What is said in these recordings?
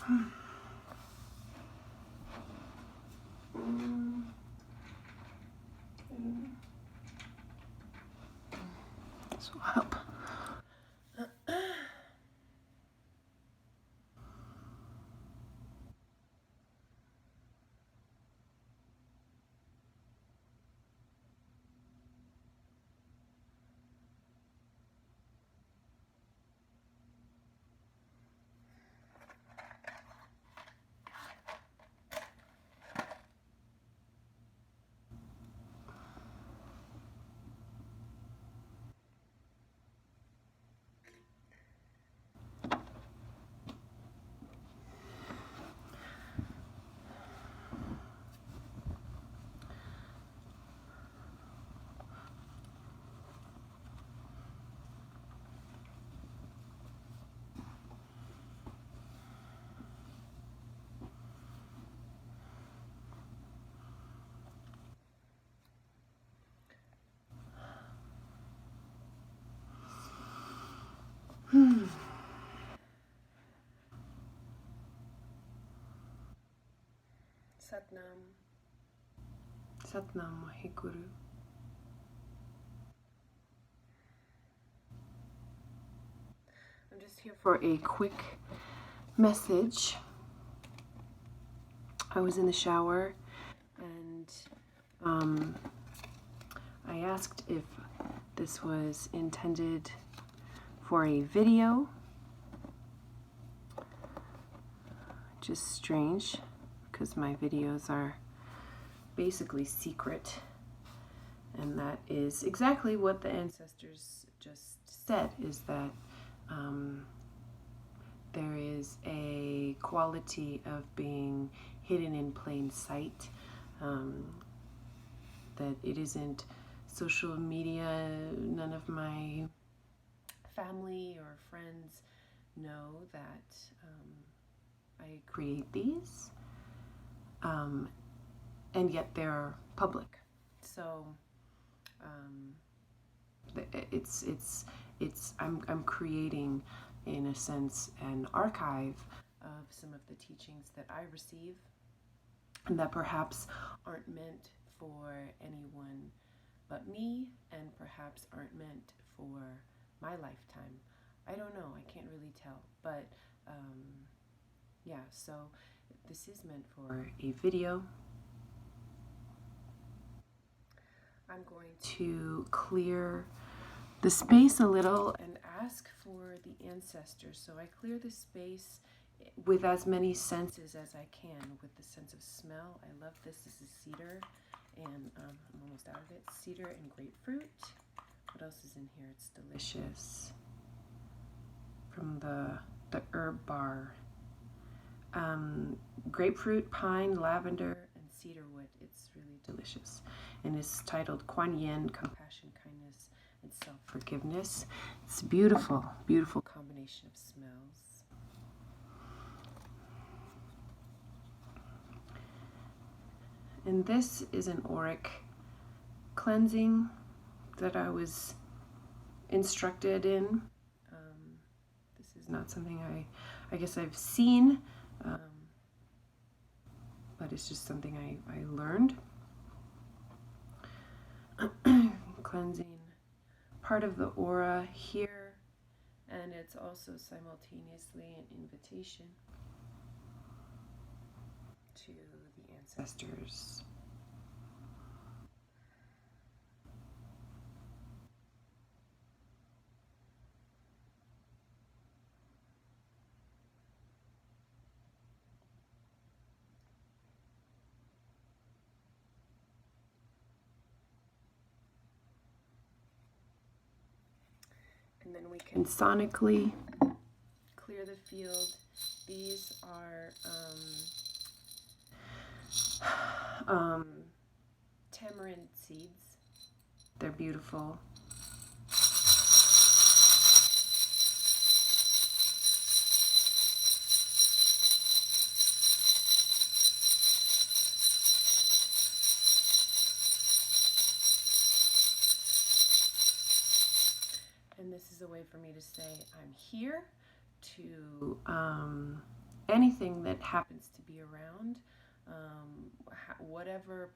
This will help. Satnam. Satnam Waheguru. I'm just here for a quick message. I was in the shower and I asked if this was intended for a video. Just strange, because my videos are basically secret, and that is exactly what the ancestors just said, is that there is a quality of being hidden in plain sight, that it isn't social media. None of my family or friends know that I create these, and yet they're public. So I'm creating, in a sense, an archive of some of the teachings that I receive, and that perhaps aren't meant for anyone but me, and perhaps aren't meant for my lifetime. I don't know, I can't really tell, but yeah, so this is meant for a video. I'm going to clear the space a little and ask for the ancestors. So I clear the space with as many senses as I can, with the sense of smell. I love this. This is cedar, and I'm almost out of it. Cedar and grapefruit. What else is in here? It's delicious. From the herb bar. Grapefruit, pine, lavender, and cedarwood. It's really delicious. And it's titled Kuan Yin, Compassion, Kindness, and Self-Forgiveness. It's a beautiful, beautiful combination of smells. And this is an auric cleansing that I was instructed in. This is not something I guess I've seen, but it's just something I learned. Cleansing part of the aura here, and it's also simultaneously an invitation to the ancestors. And then we can sonically clear the field. These are tamarind seeds. They're beautiful. And this is a way for me to say I'm here, to anything that happens to be around, whatever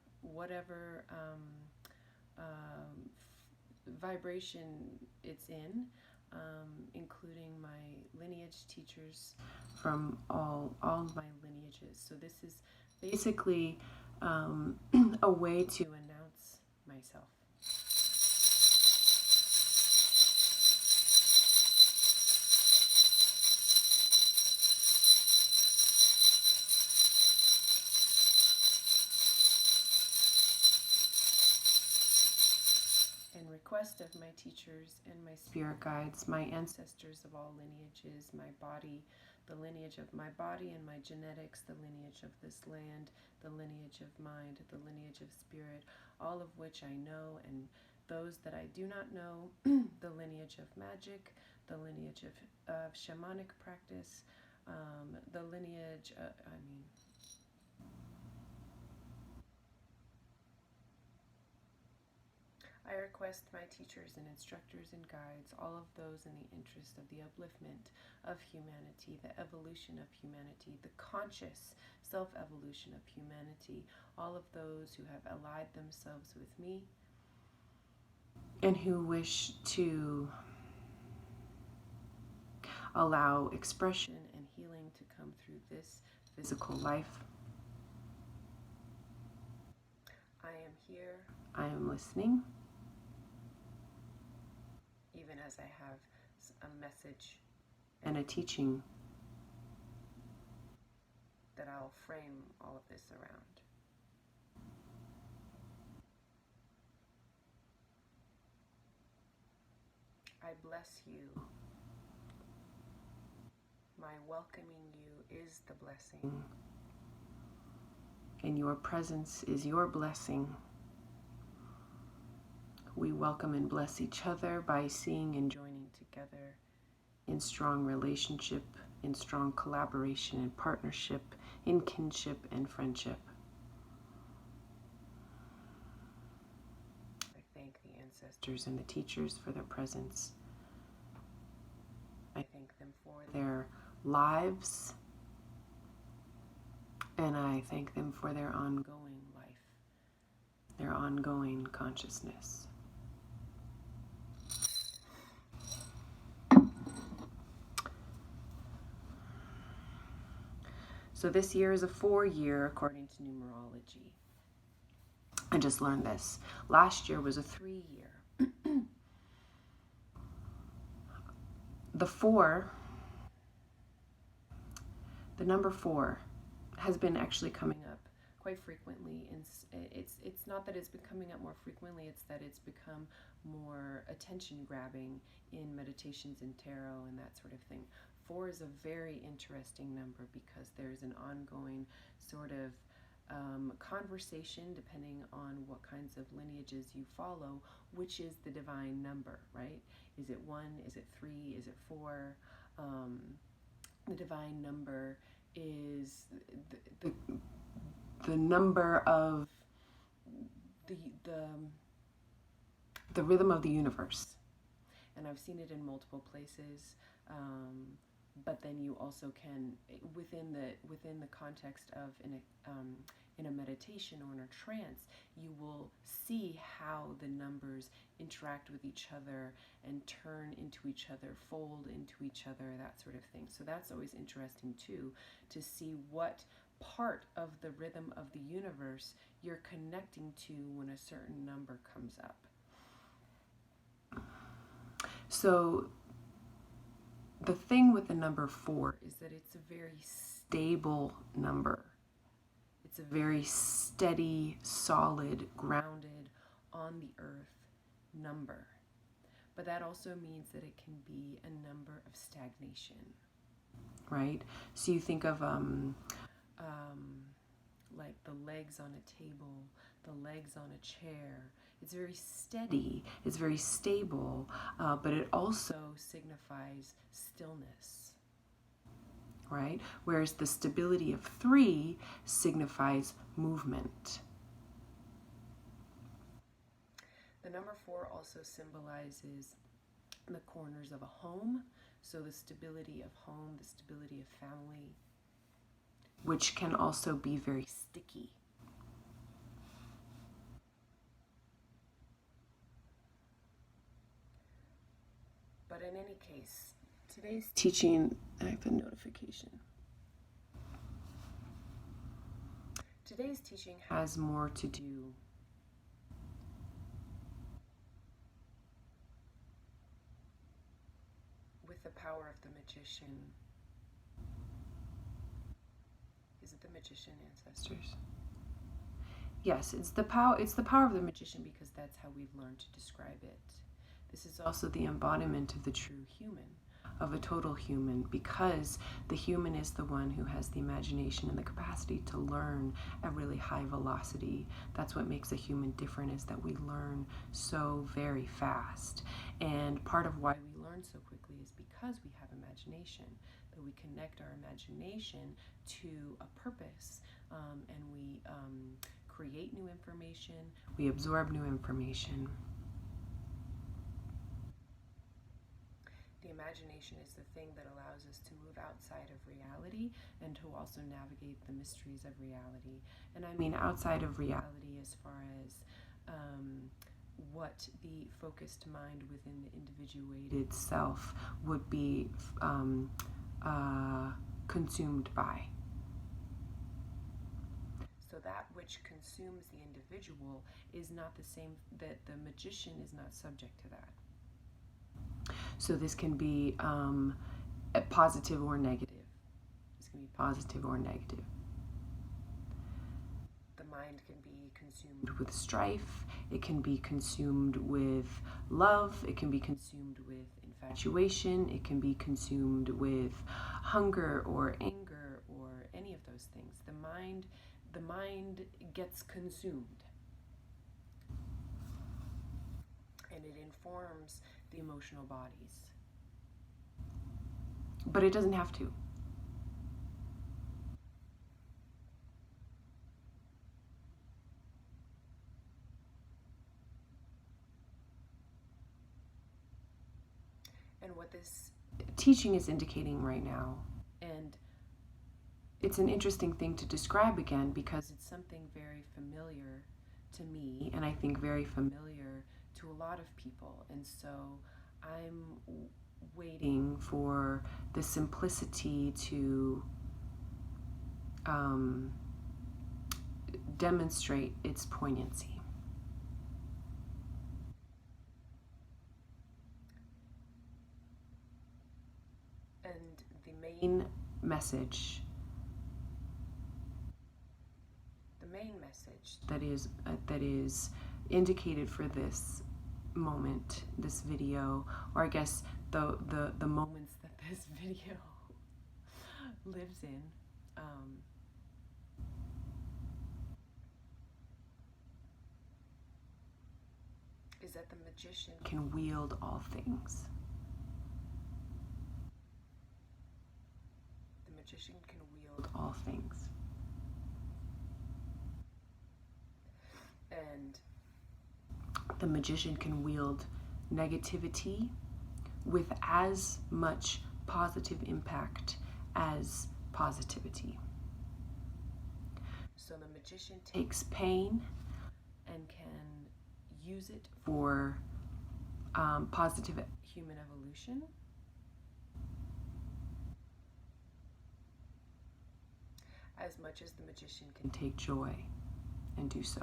vibration it's in, including my lineage teachers from all my lineages. So this is basically a way to announce myself. In request of my teachers and my spirit guides, my ancestors of all lineages, my body, the lineage of my body and my genetics, the lineage of this land, the lineage of mind, the lineage of spirit, all of which I know, and those that I do not know, the lineage of magic, the lineage of shamanic practice, the lineage, I request my teachers and instructors and guides, all of those in the interest of the upliftment of humanity, the evolution of humanity, the conscious self-evolution of humanity, all of those who have allied themselves with me and who wish to allow expression and healing to come through this physical life. I am here. I am listening. Even as I have a message and a teaching that I'll frame all of this around. I bless you. My welcoming you is the blessing, and your presence is your blessing. We welcome and bless each other by seeing and joining together in strong relationship, in strong collaboration and partnership, in kinship and friendship. I thank the ancestors and the teachers for their presence. I thank them for their lives, and I thank them for their ongoing life, their ongoing consciousness. So this year is a 4-year according to numerology. I just learned this. Last year was a 3-year. The number 4 has been actually coming up quite frequently. And it's not that it's been coming up more frequently, it's that it's become more attention grabbing in meditations and tarot and that sort of thing. 4 is a very interesting number because there's an ongoing sort of conversation, depending on what kinds of lineages you follow, which is the divine number, right? Is it 1? Is it 3? Is it 4? The divine number is the number of the rhythm of the universe. And I've seen it in multiple places. But then you also can, within the context of in a meditation or in a trance, you will see how the numbers interact with each other and turn into each other, fold into each other, that sort of thing. So that's always interesting too, to see what part of the rhythm of the universe you're connecting to when a certain number comes up. So the thing with the number 4 is that it's a very stable number. It's a very steady, solid, grounded, on the earth number. But that also means that it can be a number of stagnation, right? So you think of like the legs on a table, the legs on a chair. It's very steady, it's very stable, but it also signifies stillness, right? Whereas the stability of 3 signifies movement. The number 4 also symbolizes the corners of a home, so the stability of home, the stability of family, which can also be very sticky. But in any case, today's teaching, I have a notification. Today's teaching has more to do with the power of the magician. Is it the magician ancestors? Yes, it's the power of the magician, because that's how we've learned to describe it. This is also the embodiment of the true human, of a total human, because the human is the one who has the imagination and the capacity to learn at really high velocity. That's what makes a human different, is that we learn so very fast. And part of why we learn so quickly is because we have imagination, that we connect our imagination to a purpose, and we create new information, we absorb new information. The imagination is the thing that allows us to move outside of reality and to also navigate the mysteries of reality. And I mean outside of reality as far as what the focused mind within the individuated self would be consumed by. So that which consumes the individual is not the same, that the magician is not subject to that. So this can be positive or negative. This can be positive or negative. The mind can be consumed with strife. It can be consumed with love. It can be consumed with infatuation. It can be consumed with hunger or anger or any of those things. The mind gets consumed. And it informs the emotional bodies. But it doesn't have to. And what this teaching is indicating right now, and it's an interesting thing to describe again because it's something very familiar to me, and I think very familiar to a lot of people. And so I'm waiting for the simplicity to demonstrate its poignancy. And the main message that is indicated for this moment, this video, or I guess the moments that this video lives in, is that the magician can wield all things. The magician can wield all things. And the magician can wield negativity with as much positive impact as positivity. So the magician takes pain and can use it for positive human evolution. As much as the magician can take joy and do so.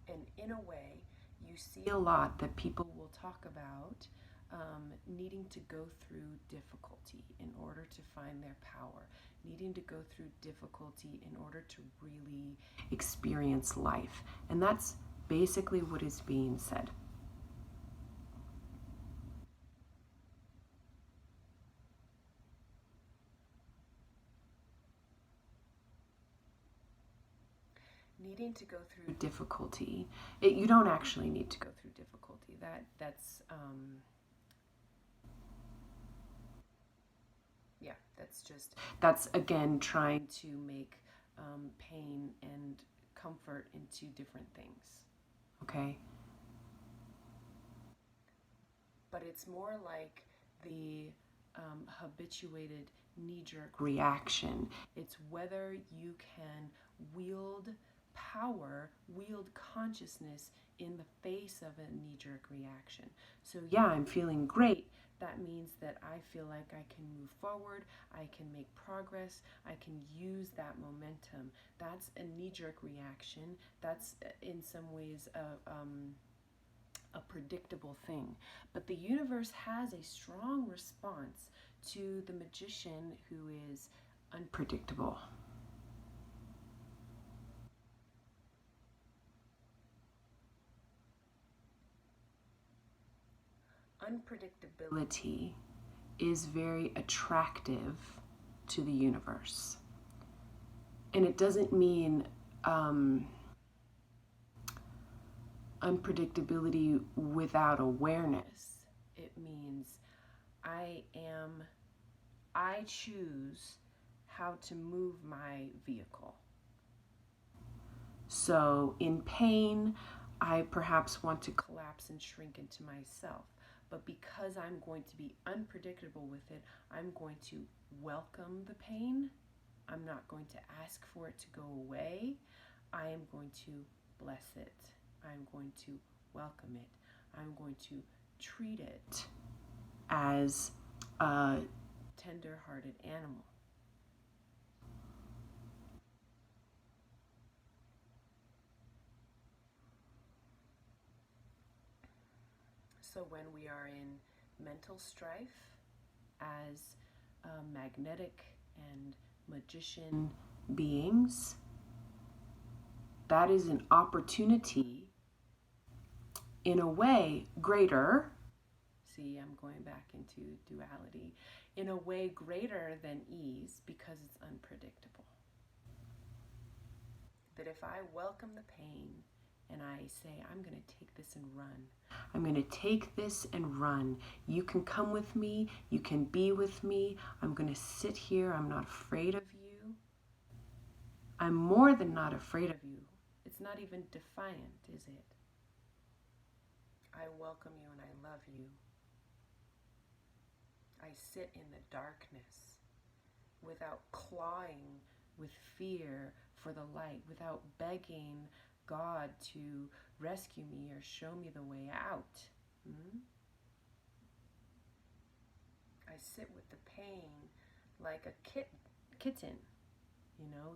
And in a way, you see a lot that people will talk about needing to go through difficulty in order to find their power, needing to go through difficulty in order to really experience life. And that's basically what is being said. Needing to go through difficulty. You don't actually need to go through difficulty. That's again trying to make pain and comfort into different things. Okay? But it's more like the habituated knee-jerk reaction. It's whether you can wield power, wield consciousness in the face of a knee-jerk reaction. So yeah, I'm feeling great. That means that I feel like I can move forward, I can make progress, I can use that momentum. That's a knee-jerk reaction. That's in some ways a predictable thing. But the universe has a strong response to the magician who is unpredictable. Unpredictability is very attractive to the universe. And it doesn't mean unpredictability without awareness. It means I choose how to move my vehicle. So in pain, I perhaps want to collapse and shrink into myself. But because I'm going to be unpredictable with it, I'm going to welcome the pain. I'm not going to ask for it to go away. I am going to bless it. I'm going to welcome it. I'm going to treat it as a tender-hearted animal. So when we are in mental strife as magnetic and magician beings, that is an opportunity, in a way, greater. See, I'm going back into duality. In a way greater than ease because it's unpredictable. That if I welcome the pain and I say, I'm going to take this and run. I'm going to take this and run. You can come with me. You can be with me. I'm going to sit here. I'm not afraid of you. I'm more than not afraid of you. It's not even defiant, is it? I welcome you and I love you. I sit in the darkness without clawing with fear for the light, without begging God to rescue me or show me the way out. I sit with the pain like a kitten,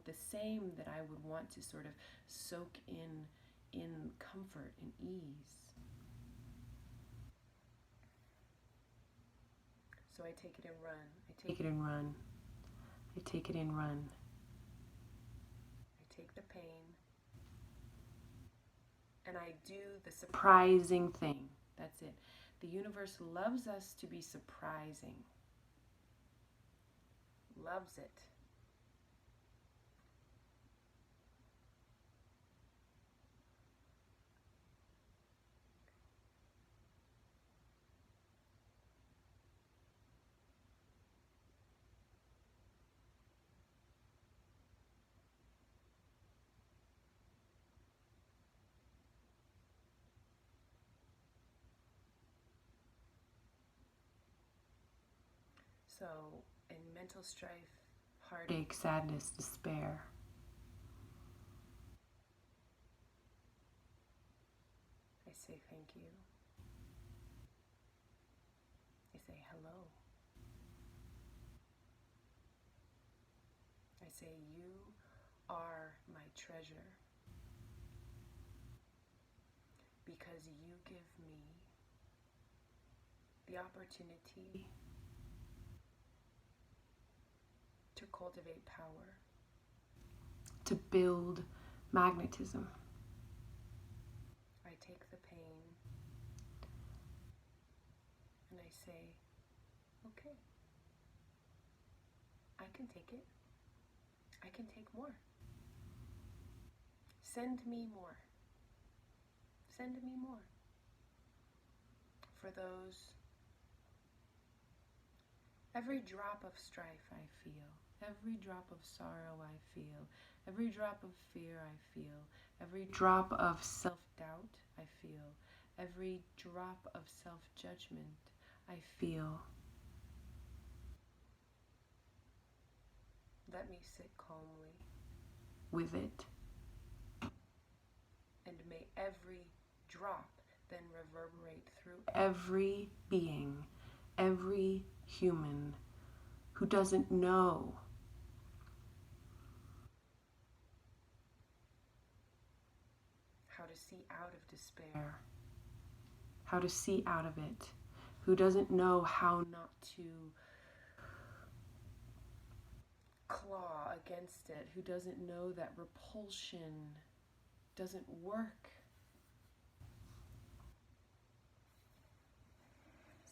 the same that I would want to sort of soak in comfort and ease. So I take it and run. I take it and run. I take it and run. I take the pain and I do the surprising thing. That's it. The universe loves us to be surprising. Loves it. So, in mental strife, heartache, sadness, despair, I say thank you. I say hello. I say you are my treasure because you give me the opportunity to cultivate power, to build magnetism. I take the pain and I say, okay, I can take it. I can take more. Send me more. Send me more. For those, every drop of strife I feel, every drop of sorrow I feel, every drop of fear I feel, every drop of self-doubt I feel, every drop of self-judgment I feel. Let me sit calmly with it. And may every drop then reverberate through every being, every human who doesn't know how to see out of despair, how to see out of it, who doesn't know how not to claw against it, who doesn't know that repulsion doesn't work.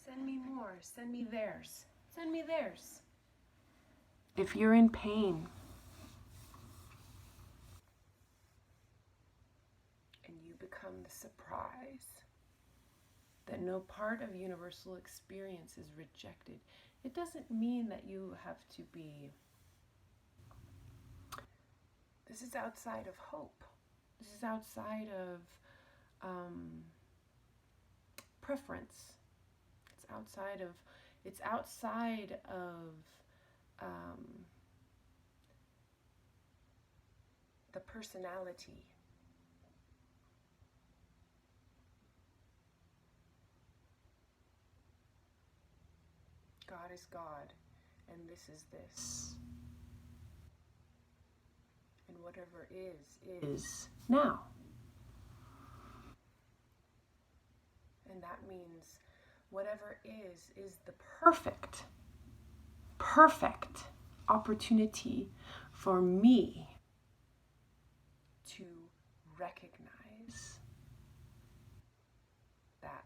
Send me more, send me theirs, send me theirs. If you're in pain and you become the surprise that no part of universal experience is rejected, it doesn't mean that you have to be. This is outside of hope. This is outside of preference. It's outside of the personality. God is God, and this is this. And whatever is now. And that means whatever is the perfect opportunity for me to recognize that.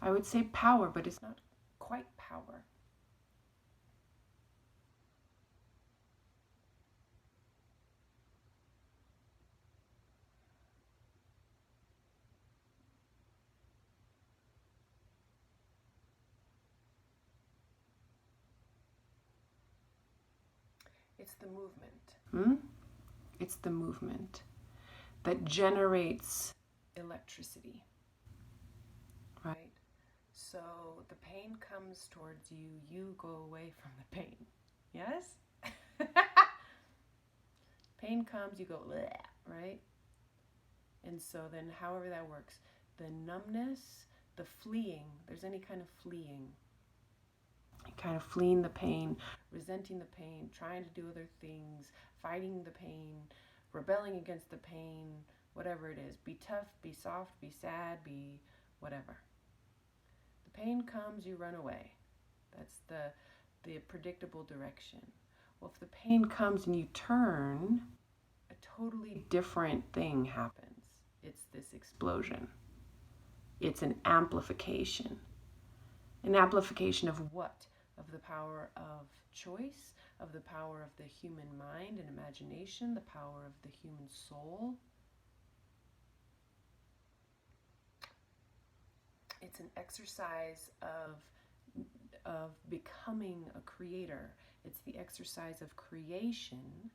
I would say power, but it's not quite power. It's the movement. It's the movement that generates electricity, right? So the pain comes towards you, you go away from the pain. Yes? Pain comes, you go, bleh, right? And so then however that works, the numbness, the fleeing, there's any kind of fleeing, kind of fleeing the pain, resenting the pain, trying to do other things, fighting the pain, rebelling against the pain, whatever it is. Be tough, be soft, be sad, be whatever. The pain comes, you run away. That's the predictable direction. Well, if the pain comes and you turn, a totally different thing happens. It's this explosion. It's an amplification. An amplification of what? Of the power of choice, of the power of the human mind and imagination, the power of the human soul. It's an exercise of becoming a creator. It's the exercise of creation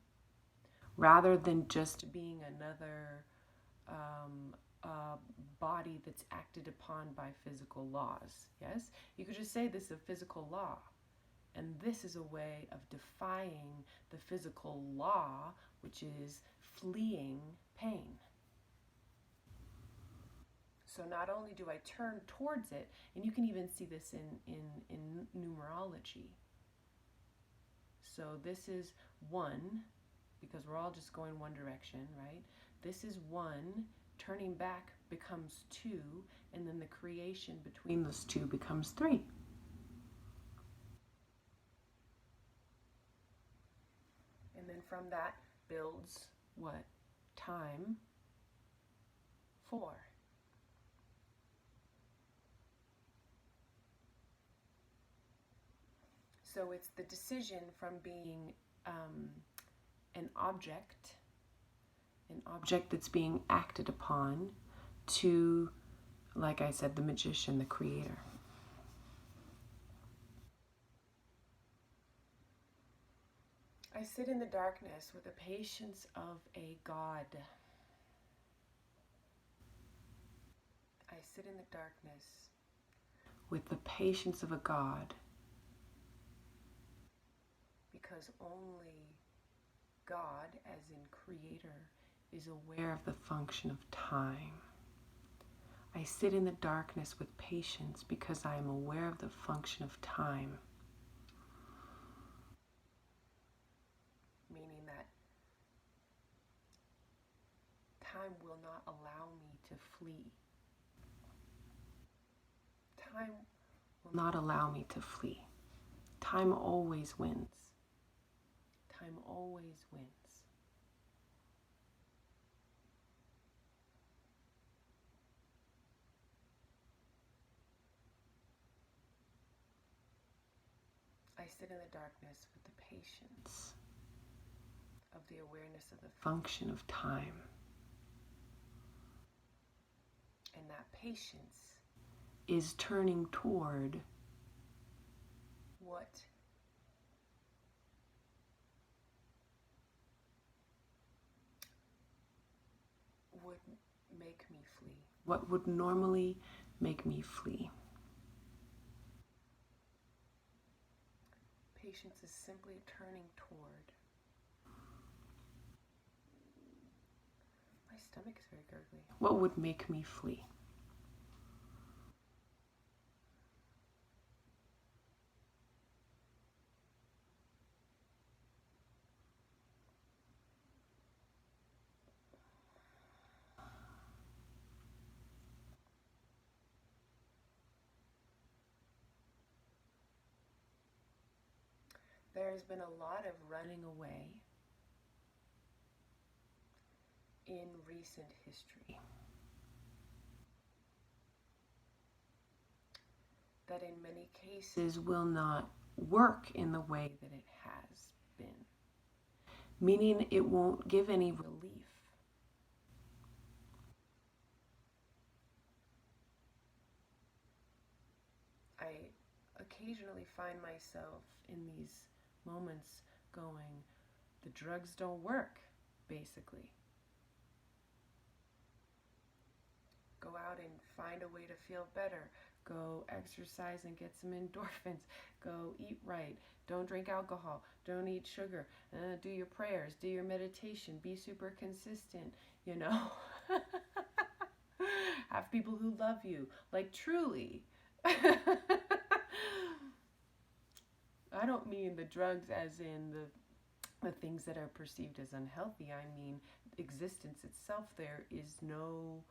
rather than just being another body that's acted upon by physical laws. Yes? You could just say this is a physical law. And this is a way of defying the physical law, which is fleeing pain. So not only do I turn towards it, and you can even see this in numerology. So this is 1, because we're all just going one direction, right? This is 1, turning back becomes 2, and then the creation between those 2 becomes 3. And then from that builds what? Time 4. So it's the decision from being an object that's being acted upon, to, like I said, the magician, the creator. I sit in the darkness with the patience of a god. I sit in the darkness with the patience of a god. because only God, as in creator, is aware of the function of time. I sit in the darkness with patience because I am aware of the function of time. Meaning that time will not allow me to flee. Time will not allow me to flee. Time always wins. Time always wins. I sit in the darkness with the patience of the awareness of the function of time. And that patience is turning toward what would make me flee. What would normally make me flee. Patience is simply turning toward. My stomach is very gurgly. What would make me flee? There has been a lot of running away in recent history that in many cases will not work in the way that it has been, meaning it won't give any relief. I occasionally find myself in these moments going, the drugs don't work, basically. Go out and find a way to feel better. Go exercise and get some endorphins. Go eat right. Don't drink alcohol. Don't eat sugar. Do your prayers. Do your meditation. Be super consistent, you know. Have people who love you. Like, truly. I don't mean the drugs as in the things that are perceived as unhealthy. I mean existence itself. There is no,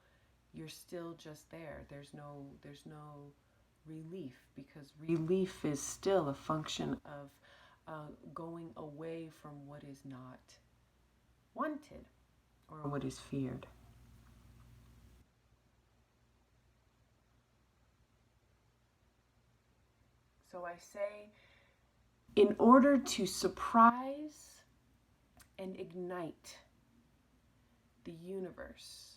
you're still just there. There's no relief, because relief is still a function of going away from what is not wanted or what is feared. So I say, in order to surprise and ignite the universe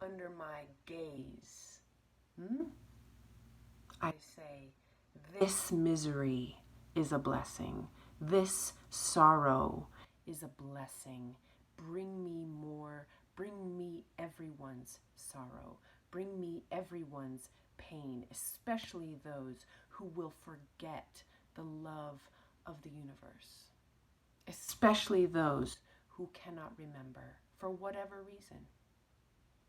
under my gaze, I say, this misery is a blessing. This sorrow is a blessing. Bring me more. Bring me everyone's sorrow. Bring me everyone's pain, especially those who will forget the love of the universe, especially those who cannot remember for whatever reason,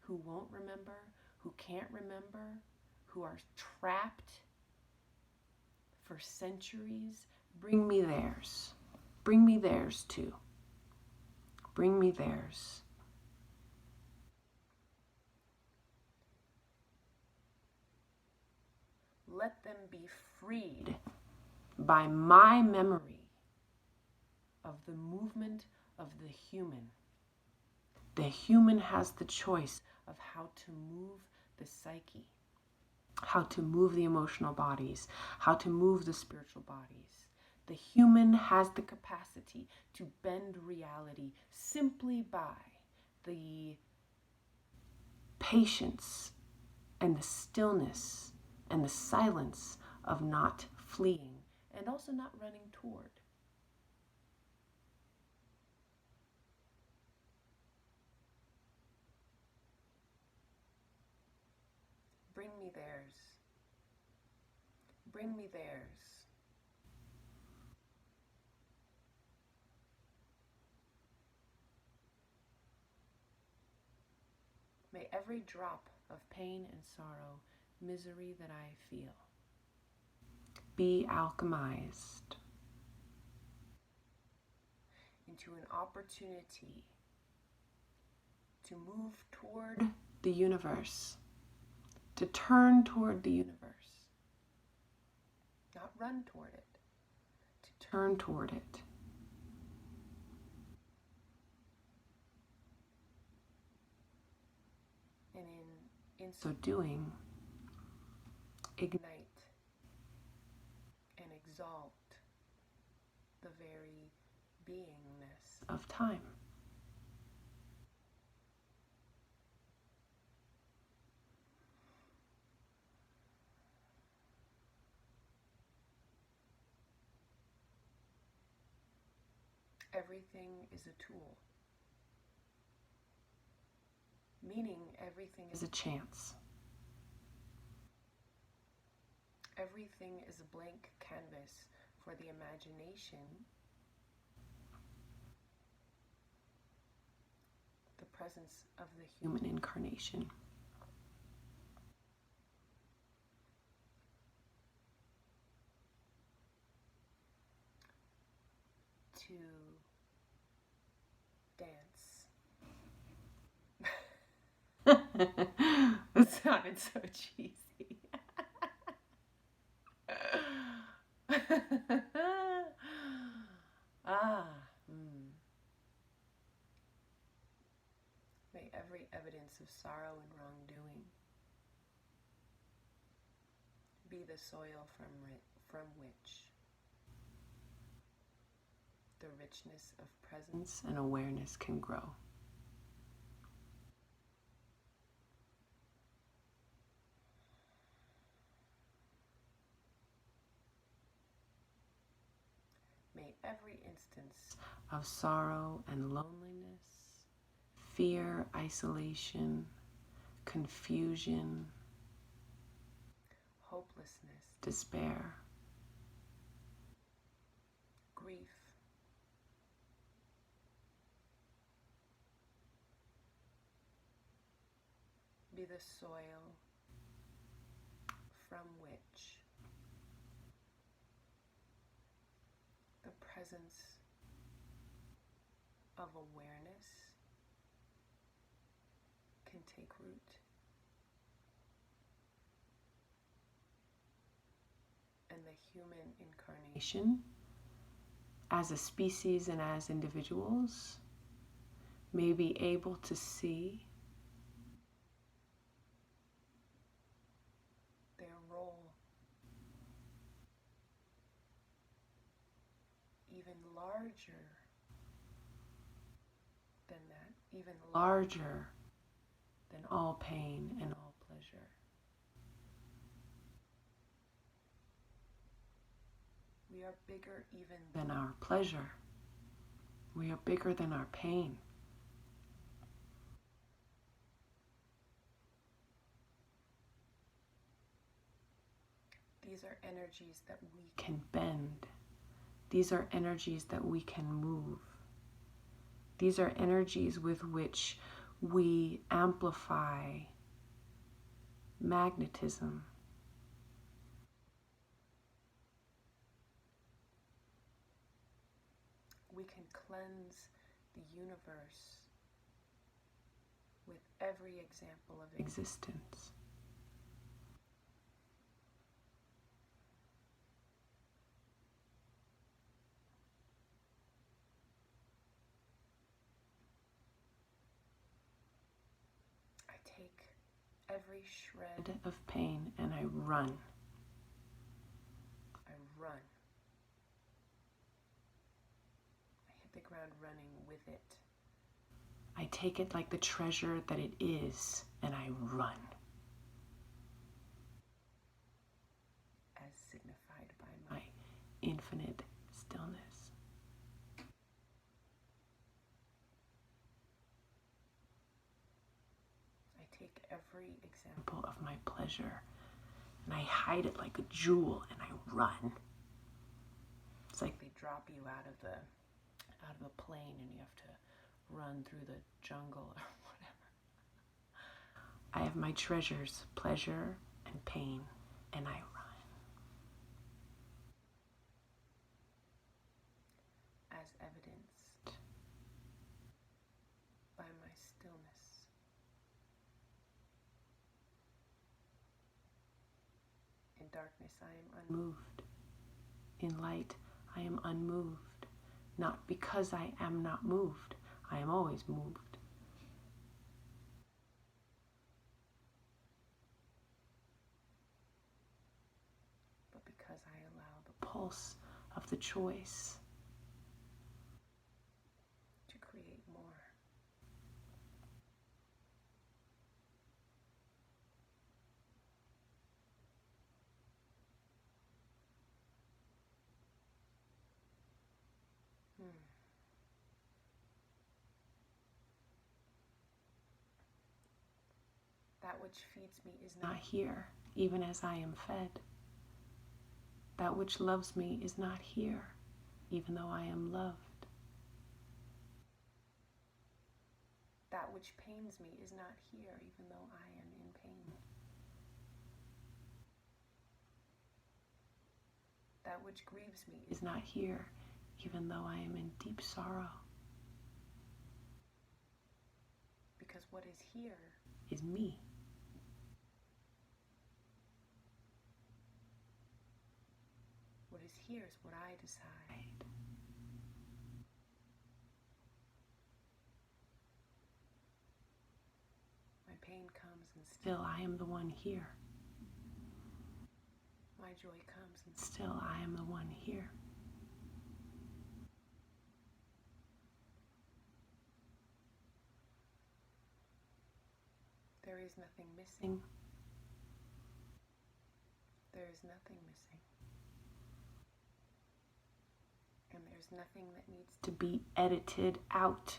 who won't remember, who can't remember, who are trapped for centuries. Bring me theirs. Bring me theirs too. Bring me theirs. Let them be freed by my memory of the movement of the human. The human has the choice of how to move the psyche, how to move the emotional bodies, how to move the spiritual bodies. The human has the capacity to bend reality simply by the patience and the stillness and the silence of not fleeing and also not running toward. Bring me theirs. Bring me theirs. May every drop of pain and sorrow, misery that I feel, be alchemized into an opportunity to move toward the universe, to turn toward the universe, not run toward it, to turn toward it. And in so doing, ignite and exalt the very beingness of time. Everything is a tool, meaning everything is a chance. Everything is a blank canvas for the imagination, the presence of the human incarnation. To dance. That sounded so cheesy. May every evidence of sorrow and wrongdoing be the soil from which the richness of presence and awareness can grow. May every instance of sorrow and loneliness, fear, isolation, confusion, hopelessness, despair, grief, be the soil from which the presence of awareness can take root. And the human incarnation, as a species and as individuals, may be able to see their role even larger than that, even larger than all pain and all pleasure. We are bigger even than our pleasure. We are bigger than our pain. These are energies that we can bend. These are energies that we can move. These are energies with which we amplify magnetism. We can cleanse the universe with every example of existence. I take every shred of pain and I run. I run. The ground running with it. I take it like the treasure that it is, and I run. As signified by my infinite stillness. I take every example of my pleasure, and I hide it like a jewel, and I run. It's like they drop you out of a plane and you have to run through the jungle or whatever. I have my treasures, pleasure and pain, and I run. As evidenced by my stillness. In darkness, I am unmoved. In light, I am unmoved. Not because I am not moved. I am always moved. But because I allow the pulse of the choice to create more. That which feeds me is not here, even as I am fed. That which loves me is not here, even though I am loved. That which pains me is not here, even though I am in pain. That which grieves me is not here, even though I am in deep sorrow. Because what is here is me. What is here is what I decide. My pain comes and still I am the one here. My joy comes and still I am the one here. There is nothing missing. There is nothing missing. And there's nothing that needs to be edited out,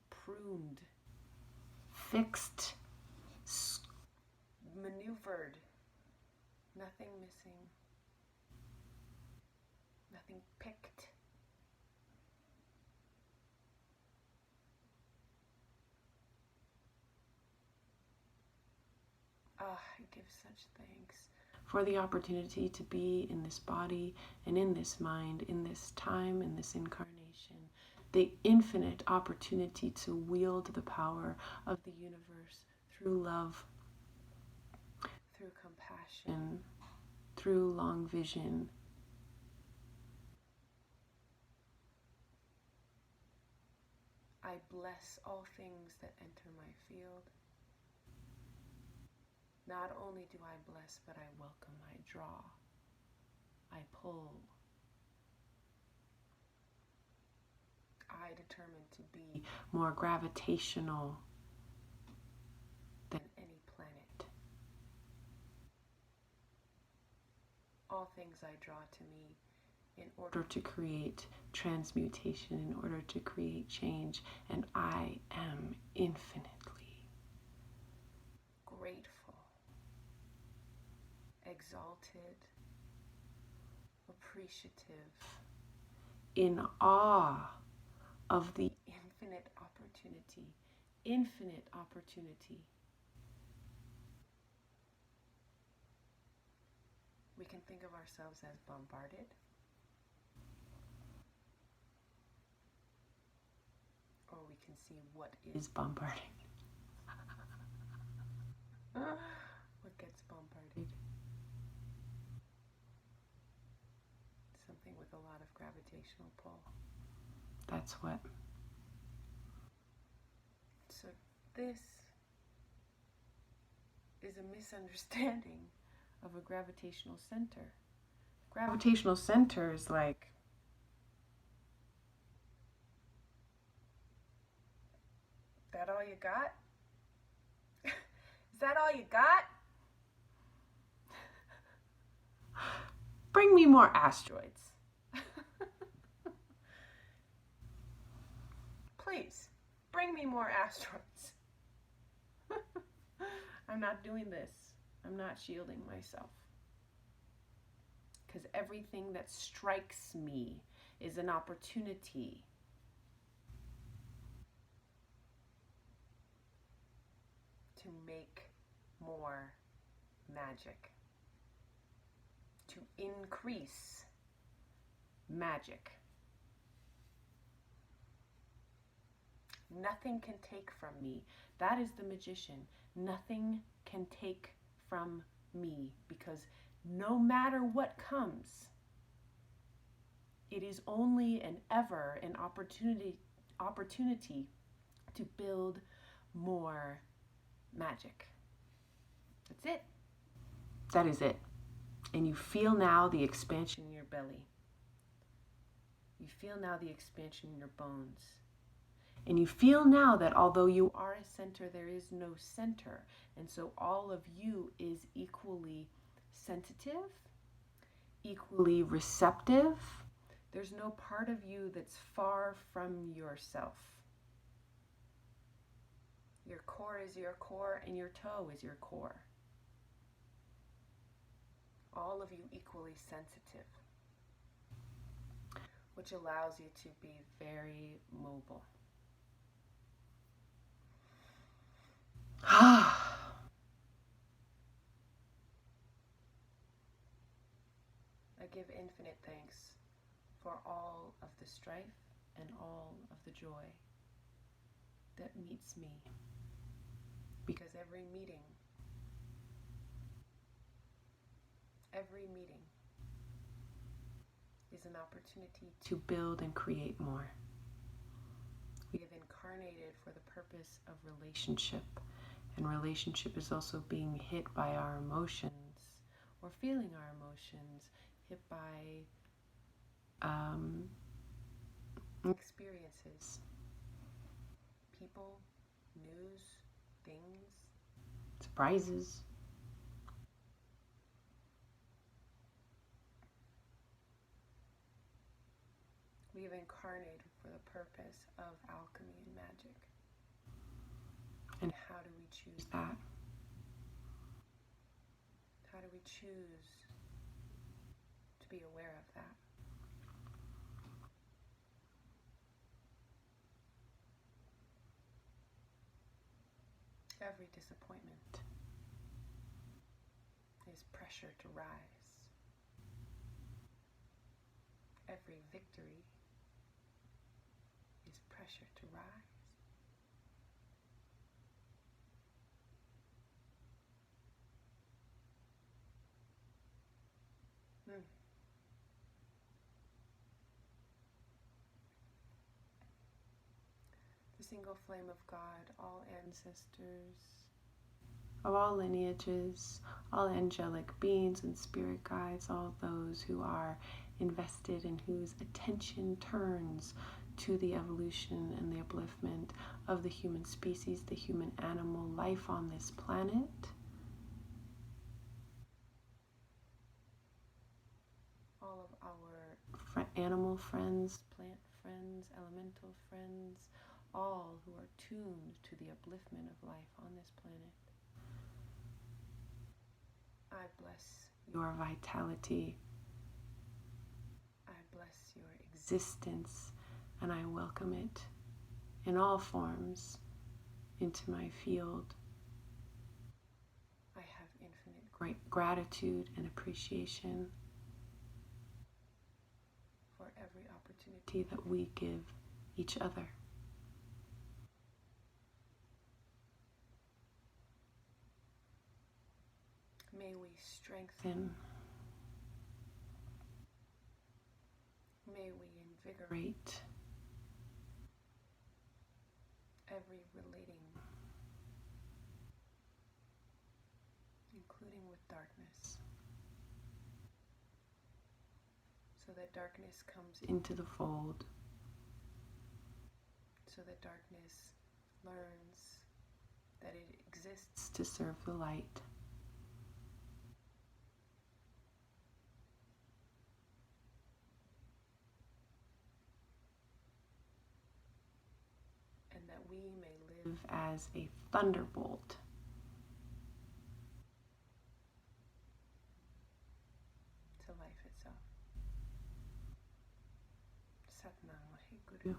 pruned, fixed, maneuvered. Nothing missing. Nothing picked. I give such thanks for the opportunity to be in this body and in this mind, in this time, in this incarnation. The infinite opportunity to wield the power of the universe through love, through compassion, through long vision. I bless all things that enter my field. Not only do I bless, but I welcome, I draw, I pull. I determine to be more gravitational than any planet. All things I draw to me in order to create transmutation, in order to create change, and I am infinitely grateful, exalted, appreciative, in awe of the infinite opportunity. Infinite opportunity. We can think of ourselves as bombarded, or we can see what is bombarding. What gets bombarded? Something with a lot of gravitational pull. That's what. So this is a misunderstanding of a gravitational center. Gravitational center is like that all you got? Is that all you got? Bring me more asteroids. Please, bring me more asteroids. I'm not doing this. I'm not shielding myself. Because everything that strikes me is an opportunity to make more magic, to increase magic. Nothing can take from me. That is the magician. Nothing can take from me, because no matter what comes, it is only and ever an opportunity to build more magic. That's it. That is it. And you feel now the expansion in your belly. You feel now the expansion in your bones. And you feel now that although you are a center, there is no center. And so all of you is equally sensitive, equally receptive. There's no part of you that's far from yourself. Your core is your core, and your toe is your core. All of you equally sensitive, which allows you to be very mobile. I give infinite thanks for all of the strife and all of the joy that meets me, because every meeting is an opportunity to build and create more. We have incarnated for the purpose of relationship, and relationship is also being hit by our emotions, or feeling our emotions, hit by experiences, people, news, things, surprises. We have incarnated for the purpose of alchemy and magic. And how do we choose that? How do we choose to be aware of that? Every disappointment is pressure to rise. Every victory is pressure to rise. The single flame of God, all ancestors of all lineages, all angelic beings and spirit guides, all those who are invested and whose attention turns to the evolution and the upliftment of the human species, the human animal life on this planet. All of our animal friends, plant friends, elemental friends, all who are tuned to the upliftment of life on this planet. I bless your vitality. I bless your existence, and I welcome it in all forms into my field. I have infinite great gratitude and appreciation for every opportunity that we give each other. May we strengthen, may we invigorate every relating, including with darkness, so that darkness comes into the fold, so that darkness learns that it exists to serve the light. And that we may live as a thunderbolt to life itself. Sat Nam Wahe Guru.